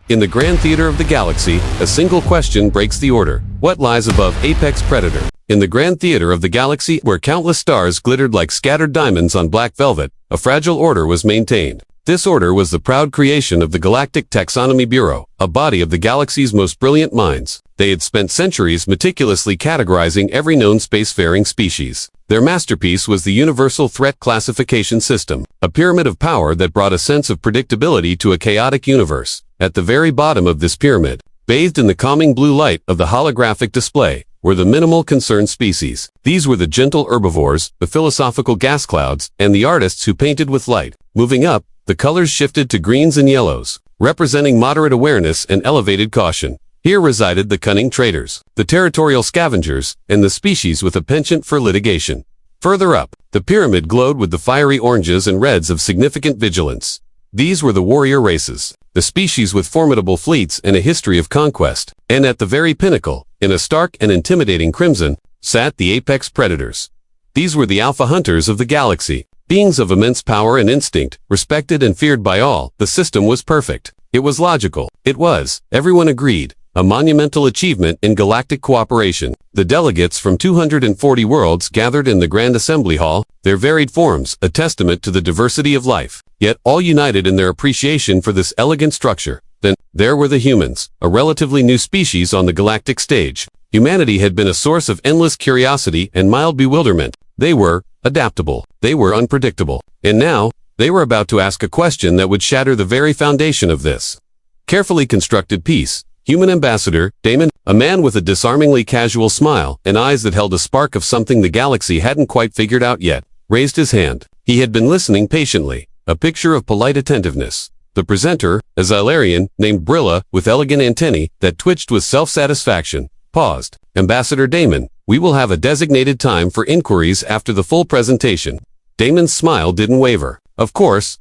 In the grand theater of the galaxy, a single question breaks the order. What lies above apex predator? In the grand theater of the galaxy, where countless stars glittered like scattered diamonds on black velvet, a fragile order was maintained. This order was the proud creation of the Galactic Taxonomy Bureau, a body of the galaxy's most brilliant minds. They had spent centuries meticulously categorizing every known spacefaring species. Their masterpiece was the Universal Threat Classification System, a pyramid of power that brought a sense of predictability to a chaotic universe. At the very bottom of this pyramid, bathed in the calming blue light of the holographic display, were the minimal concerned species. These were the gentle herbivores, the philosophical gas clouds, and the artists who painted with light. Moving up, the colors shifted to greens and yellows, representing moderate awareness and elevated caution. Here resided the cunning traders, the territorial scavengers, and the species with a penchant for litigation. Further up, the pyramid glowed with the fiery oranges and reds of significant vigilance. These were the warrior races, the species with formidable fleets and a history of conquest. And at the very pinnacle, in a stark and intimidating crimson, sat the apex predators. These were the alpha hunters of the galaxy. Beings of immense power and instinct, respected and feared by all. The system was perfect. It was logical. It was, everyone agreed, a monumental achievement in galactic cooperation. The delegates from 240 worlds gathered in the Grand Assembly Hall, their varied forms, a testament to the diversity of life, yet all united in their appreciation for this elegant structure. Then, there were the humans, a relatively new species on the galactic stage. Humanity had been a source of endless curiosity and mild bewilderment. They were adaptable. They were unpredictable. And now, they were about to ask a question that would shatter the very foundation of this carefully constructed piece. Human ambassador, Damon, a man with a disarmingly casual smile and eyes that held a spark of something the galaxy hadn't quite figured out yet, raised his hand. He had been listening patiently, a picture of polite attentiveness. The presenter, a Xylarian named Brilla, with elegant antennae that twitched with self-satisfaction, paused. Ambassador Damon, we will have a designated time for inquiries after the full presentation. Damon's smile didn't waver. Of course.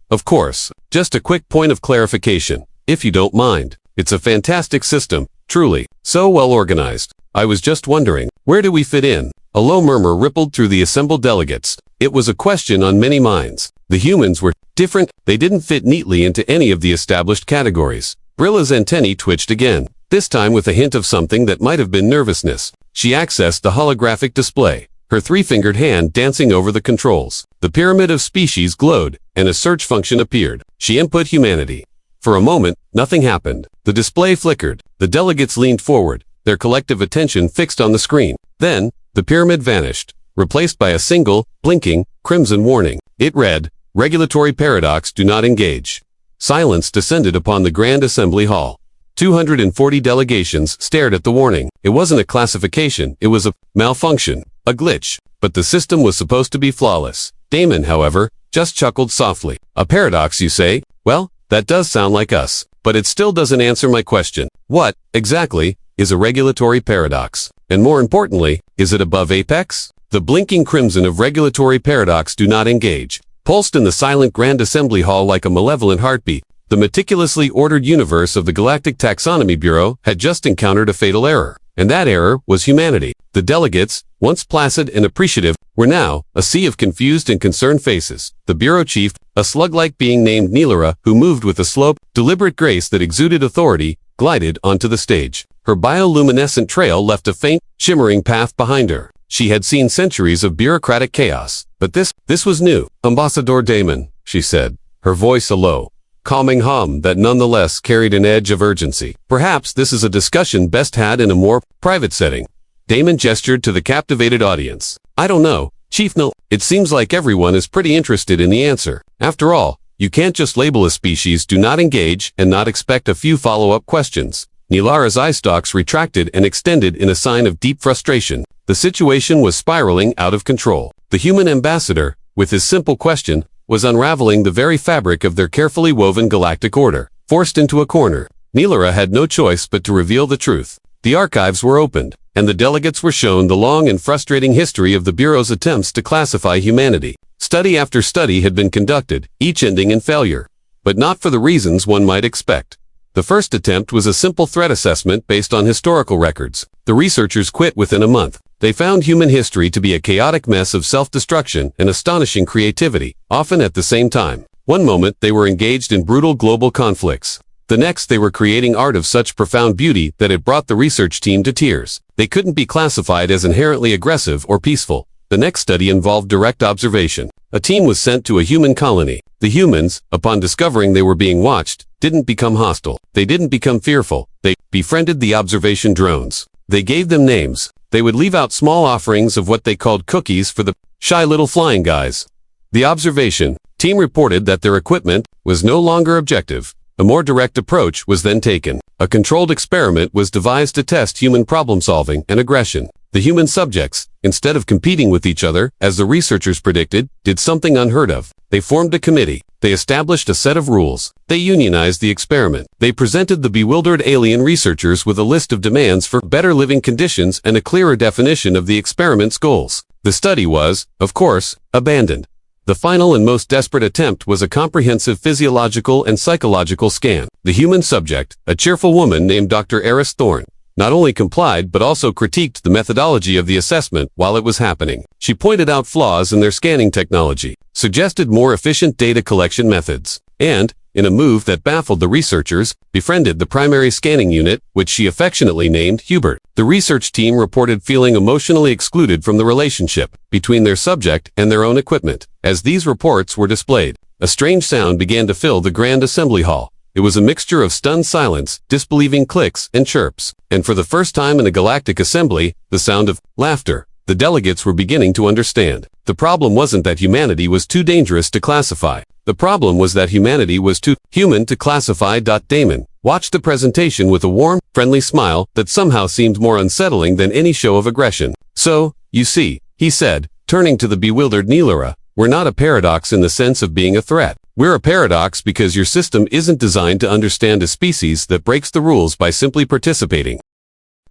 Just a quick point of clarification, if you don't mind. It's a fantastic system, truly, so well organized. I was just wondering, where do we fit in? A low murmur rippled through the assembled delegates. It was a question on many minds. The humans were different. They didn't fit neatly into any of the established categories. Brilla's antennae twitched again, this time with a hint of something that might have been nervousness. She accessed the holographic display, her three-fingered hand dancing over the controls. The pyramid of species glowed, and a search function appeared. She input humanity. For a moment, nothing happened. The display flickered. The delegates leaned forward, their collective attention fixed on the screen. Then, the pyramid vanished, replaced by a single, blinking, crimson warning. It read, "Regulatory paradox, do not engage." Silence descended upon the Grand Assembly Hall. 240 delegations stared at the warning. It wasn't a classification, it was a malfunction, a glitch. But the system was supposed to be flawless. Damon, however, just chuckled softly. A paradox, you say? Well, that does sound like us. But it still doesn't answer my question. What, exactly, is a regulatory paradox? And more importantly, is it above apex? The blinking crimson of regulatory paradox do not engage, pulsed in the silent Grand Assembly Hall like a malevolent heartbeat. The meticulously ordered universe of the Galactic Taxonomy Bureau had just encountered a fatal error. And that error was humanity. The delegates, once placid and appreciative, were now a sea of confused and concerned faces. The bureau chief, a slug-like being named Neelara, who moved with a slow, deliberate grace that exuded authority, glided onto the stage. Her bioluminescent trail left a faint, shimmering path behind her. She had seen centuries of bureaucratic chaos, but this was new. Ambassador Damon, she said, her voice a low, calming hum that nonetheless carried an edge of urgency. Perhaps this is a discussion best had in a more private setting. Damon gestured to the captivated audience. I don't know, Chief Nil. It seems like everyone is pretty interested in the answer. After all, you can't just label a species do not engage and not expect a few follow-up questions. Neelara's eye stalks retracted and extended in a sign of deep frustration. The situation was spiraling out of control. The human ambassador, with his simple question, was unraveling the very fabric of their carefully woven galactic order. Forced into a corner, Neelara had no choice but to reveal the truth. The archives were opened, and the delegates were shown the long and frustrating history of the Bureau's attempts to classify humanity. Study after study had been conducted, each ending in failure. But not for the reasons one might expect. The first attempt was a simple threat assessment based on historical records. The researchers quit within a month. They found human history to be a chaotic mess of self-destruction and astonishing creativity, often at the same time. One moment they were engaged in brutal global conflicts. The next they were creating art of such profound beauty that it brought the research team to tears. They couldn't be classified as inherently aggressive or peaceful. The next study involved direct observation. A team was sent to a human colony. The humans, upon discovering they were being watched, didn't become hostile. They didn't become fearful. They befriended the observation drones. They gave them names. They would leave out small offerings of what they called cookies for the shy little flying guys. The observation team reported that their equipment was no longer objective. A more direct approach was then taken. A controlled experiment was devised to test human problem-solving and aggression. The human subjects, instead of competing with each other, as the researchers predicted, did something unheard of. They formed a committee. They established a set of rules. They unionized the experiment. They presented the bewildered alien researchers with a list of demands for better living conditions and a clearer definition of the experiment's goals. The study was, of course, abandoned. The final and most desperate attempt was a comprehensive physiological and psychological scan. The human subject, a cheerful woman named Dr. Eris Thorne, not only complied but also critiqued the methodology of the assessment while it was happening. She pointed out flaws in their scanning technology, suggested more efficient data collection methods, and, in a move that baffled the researchers, befriended the primary scanning unit, which she affectionately named Hubert. The research team reported feeling emotionally excluded from the relationship between their subject and their own equipment. As these reports were displayed, a strange sound began to fill the Grand Assembly Hall. It was a mixture of stunned silence, disbelieving clicks, and chirps. And for the first time in a galactic assembly, the sound of laughter. The delegates were beginning to understand. The problem wasn't that humanity was too dangerous to classify. The problem was that humanity was too human to classify. Damon watched the presentation with a warm, friendly smile that somehow seemed more unsettling than any show of aggression. So, you see, he said, turning to the bewildered Neelura, we're not a paradox in the sense of being a threat. We're a paradox because your system isn't designed to understand a species that breaks the rules by simply participating.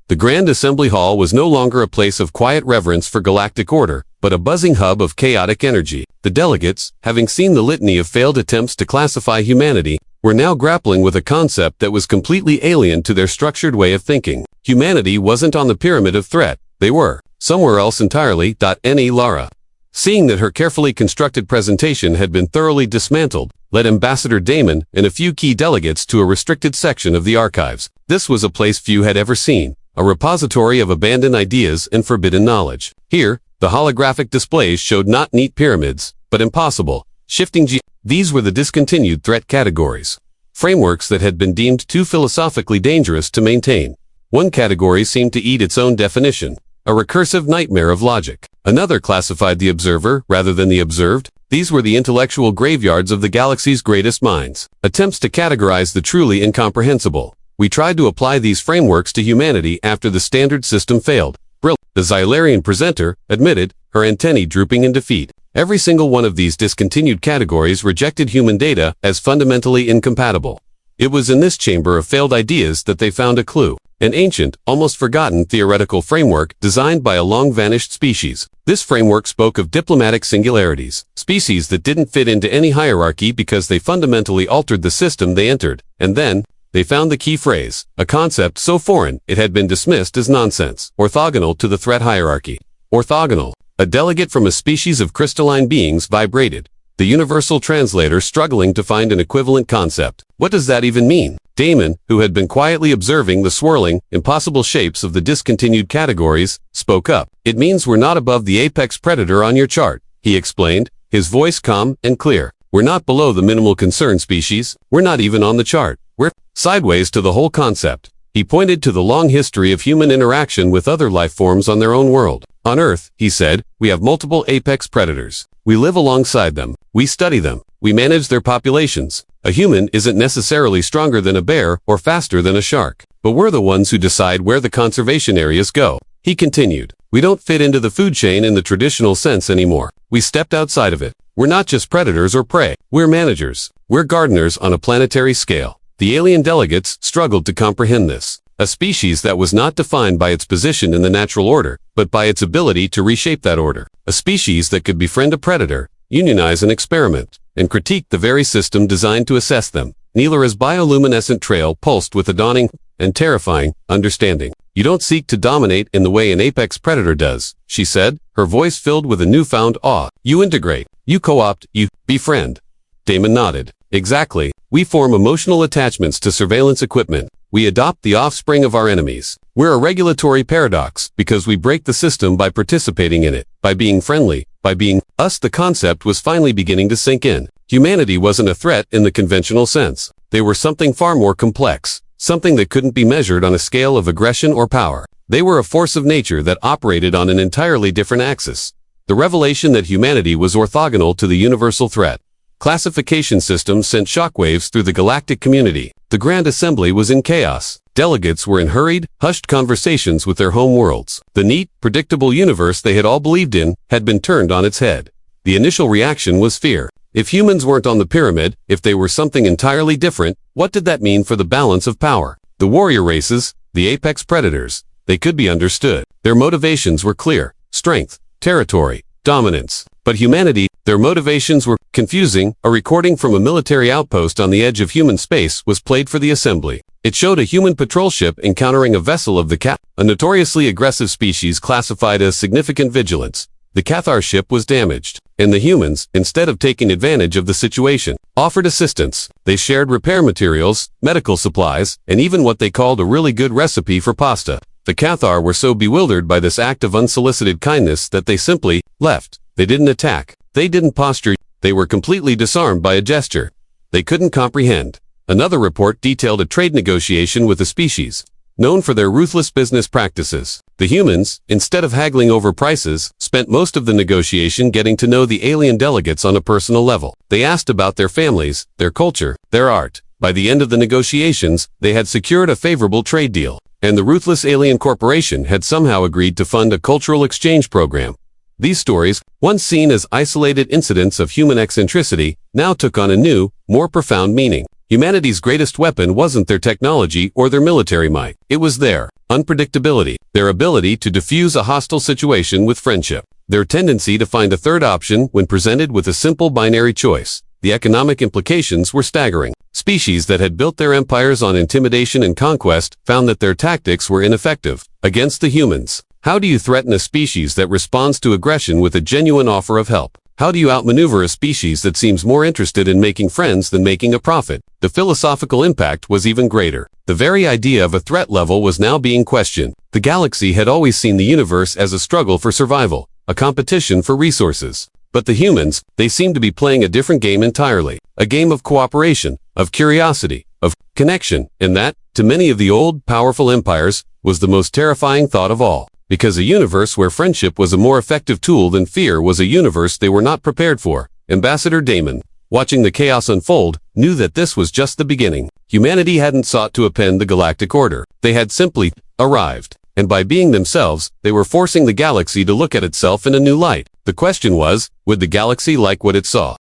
The Grand Assembly Hall was no longer a place of quiet reverence for galactic order, but a buzzing hub of chaotic energy. The delegates, having seen the litany of failed attempts to classify humanity, were now grappling with a concept that was completely alien to their structured way of thinking. Humanity wasn't on the pyramid of threat. They were somewhere else entirely. Lara, seeing that her carefully constructed presentation had been thoroughly dismantled, led Ambassador Damon and a few key delegates to a restricted section of the archives. This was a place few had ever seen, a repository of abandoned ideas and forbidden knowledge. Here, the holographic displays showed not neat pyramids, but impossible, shifting These were the discontinued threat categories, frameworks that had been deemed too philosophically dangerous to maintain. One category seemed to eat its own definition, a recursive nightmare of logic. Another classified the observer rather than the observed. These were the intellectual graveyards of the galaxy's greatest minds, attempts to categorize the truly incomprehensible. We tried to apply these frameworks to humanity after the standard system failed. Brill, the Xylarian presenter, admitted, her antennae drooping in defeat. Every single one of these discontinued categories rejected human data as fundamentally incompatible. It was in this chamber of failed ideas that they found a clue, an ancient, almost forgotten theoretical framework designed by a long-vanished species. This framework spoke of diplomatic singularities, species that didn't fit into any hierarchy because they fundamentally altered the system they entered, and then, they found the key phrase, a concept so foreign it had been dismissed as nonsense, orthogonal to the threat hierarchy. Orthogonal. A delegate from a species of crystalline beings vibrated, the universal translator struggling to find an equivalent concept. What does that even mean? Damon, who had been quietly observing the swirling, impossible shapes of the discontinued categories, spoke up. It means we're not above the apex predator on your chart, he explained, his voice calm and clear. We're not below the minimal concern species. We're not even on the chart. We're sideways to the whole concept. He pointed to the long history of human interaction with other life forms on their own world. On Earth, he said, we have multiple apex predators. We live alongside them. We study them. We manage their populations. A human isn't necessarily stronger than a bear or faster than a shark, but we're the ones who decide where the conservation areas go. He continued, we don't fit into the food chain in the traditional sense anymore. We stepped outside of it. We're not just predators or prey. We're managers. We're gardeners on a planetary scale. The alien delegates struggled to comprehend this. A species that was not defined by its position in the natural order, but by its ability to reshape that order. A species that could befriend a predator, unionize an experiment, and critique the very system designed to assess them. Neelura's bioluminescent trail pulsed with a dawning and terrifying understanding. You don't seek to dominate in the way an apex predator does, she said, her voice filled with a newfound awe. You integrate. You co-opt. You befriend. Damon nodded. Exactly. We form emotional attachments to surveillance equipment. We adopt the offspring of our enemies. We're a regulatory paradox because we break the system by participating in it, by being friendly, by being us. The concept was finally beginning to sink in. Humanity wasn't a threat in the conventional sense. They were something far more complex, something that couldn't be measured on a scale of aggression or power. They were a force of nature that operated on an entirely different axis. The revelation that humanity was orthogonal to the universal threat. Classification systems sent shockwaves through the galactic community. The Grand Assembly was in chaos. Delegates were in hurried, hushed conversations with their home worlds. The neat, predictable universe they had all believed in had been turned on its head. The initial reaction was fear. If humans weren't on the pyramid, if they were something entirely different, what did that mean for the balance of power? The warrior races, the apex predators, they could be understood. Their motivations were clear: strength, territory, dominance. But humanity, their motivations were confusing. A recording from a military outpost on the edge of human space was played for the assembly. It showed a human patrol ship encountering a vessel of the Cath, a notoriously aggressive species classified as significant vigilance. The Cathar ship was damaged, and the humans, instead of taking advantage of the situation, offered assistance. They shared repair materials, medical supplies, and even what they called a really good recipe for pasta. The Cathar were so bewildered by this act of unsolicited kindness that they simply left. They didn't attack. They didn't posture. They were completely disarmed by a gesture. They couldn't comprehend. Another report detailed a trade negotiation with a species known for their ruthless business practices. The humans, instead of haggling over prices, spent most of the negotiation getting to know the alien delegates on a personal level. They asked about their families, their culture, their art. By the end of the negotiations, they had secured a favorable trade deal, and the ruthless alien corporation had somehow agreed to fund a cultural exchange program. These stories, once seen as isolated incidents of human eccentricity, now took on a new, more profound meaning. Humanity's greatest weapon wasn't their technology or their military might. It was their unpredictability, their ability to diffuse a hostile situation with friendship, their tendency to find a third option when presented with a simple binary choice. The economic implications were staggering. Species that had built their empires on intimidation and conquest found that their tactics were ineffective against the humans. How do you threaten a species that responds to aggression with a genuine offer of help? How do you outmaneuver a species that seems more interested in making friends than making a profit? The philosophical impact was even greater. The very idea of a threat level was now being questioned. The galaxy had always seen the universe as a struggle for survival, a competition for resources. But the humans, they seemed to be playing a different game entirely. A game of cooperation, of curiosity, of connection, and that, to many of the old, powerful empires, was the most terrifying thought of all. Because a universe where friendship was a more effective tool than fear was a universe they were not prepared for. Ambassador Damon, watching the chaos unfold, knew that this was just the beginning. Humanity hadn't sought to append the galactic order. They had simply arrived. And by being themselves, they were forcing the galaxy to look at itself in a new light. The question was, would the galaxy like what it saw?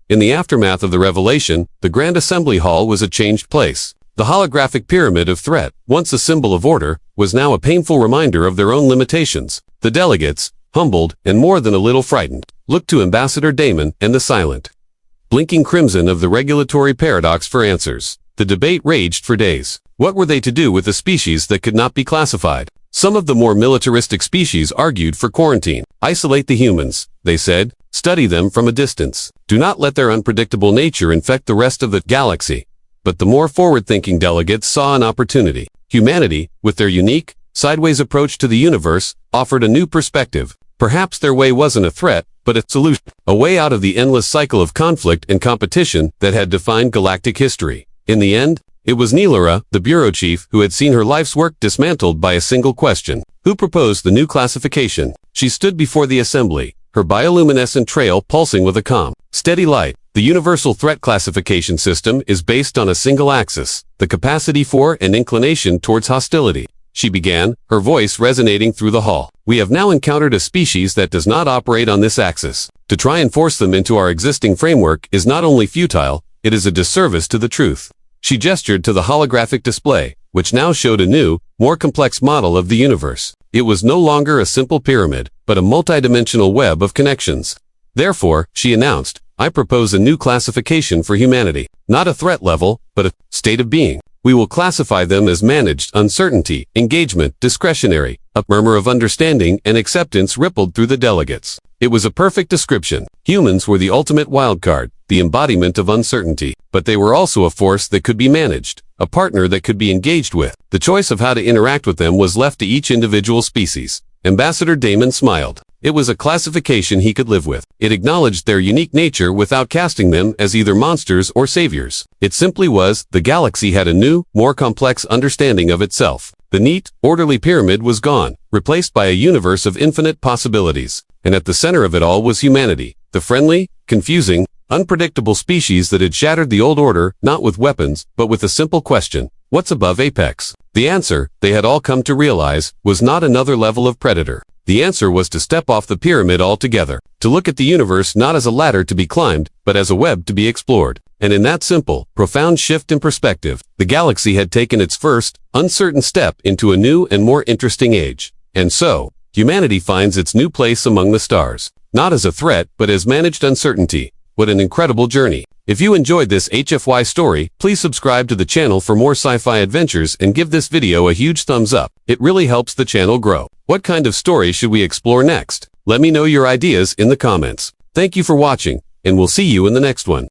In the aftermath of the revelation, the Grand Assembly Hall was a changed place. The holographic pyramid of threat, once a symbol of order, was now a painful reminder of their own limitations. The delegates, humbled and more than a little frightened, looked to Ambassador Damon and the silent, blinking crimson of the regulatory paradox for answers. The debate raged for days. What were they to do with a species that could not be classified? Some of the more militaristic species argued for quarantine. Isolate the humans, they said. Study them from a distance. Do not let their unpredictable nature infect the rest of the galaxy. But the more forward-thinking delegates saw an opportunity. Humanity, with their unique, sideways approach to the universe, offered a new perspective. Perhaps their way wasn't a threat, but a solution. A way out of the endless cycle of conflict and competition that had defined galactic history. In the end, it was Neelura, the bureau chief, who had seen her life's work dismantled by a single question. Who proposed the new classification? She stood before the assembly, her bioluminescent trail pulsing with a calm, steady light. The universal threat classification system is based on a single axis, the capacity for and inclination towards hostility. She began, her voice resonating through the hall. We have now encountered a species that does not operate on this axis. To try and force them into our existing framework is not only futile, it is a disservice to the truth. She gestured to the holographic display, which now showed a new, more complex model of the universe. It was no longer a simple pyramid, but a multidimensional web of connections. Therefore, she announced, I propose a new classification for humanity. Not a threat level, but a state of being. We will classify them as managed uncertainty, engagement, discretionary. A murmur of understanding and acceptance rippled through the delegates. It was a perfect description. Humans were the ultimate wildcard, the embodiment of uncertainty. But they were also a force that could be managed, a partner that could be engaged with. The choice of how to interact with them was left to each individual species. Ambassador Damon smiled. It was a classification he could live with. It acknowledged their unique nature without casting them as either monsters or saviors. It simply was, the galaxy had a new, more complex understanding of itself. The neat, orderly pyramid was gone, replaced by a universe of infinite possibilities. And at the center of it all was humanity, the friendly, confusing, unpredictable species that had shattered the old order, not with weapons, but with a simple question: what's above Apex? The answer, they had all come to realize, was not another level of predator. The answer was to step off the pyramid altogether, to look at the universe not as a ladder to be climbed, but as a web to be explored. And in that simple, profound shift in perspective, the galaxy had taken its first, uncertain step into a new and more interesting age. And so, humanity finds its new place among the stars. Not as a threat, but as managed uncertainty. What an incredible journey. If you enjoyed this HFY story, please subscribe to the channel for more sci-fi adventures and give this video a huge thumbs up. It really helps the channel grow. What kind of story should we explore next? Let me know your ideas in the comments. Thank you for watching, and we'll see you in the next one.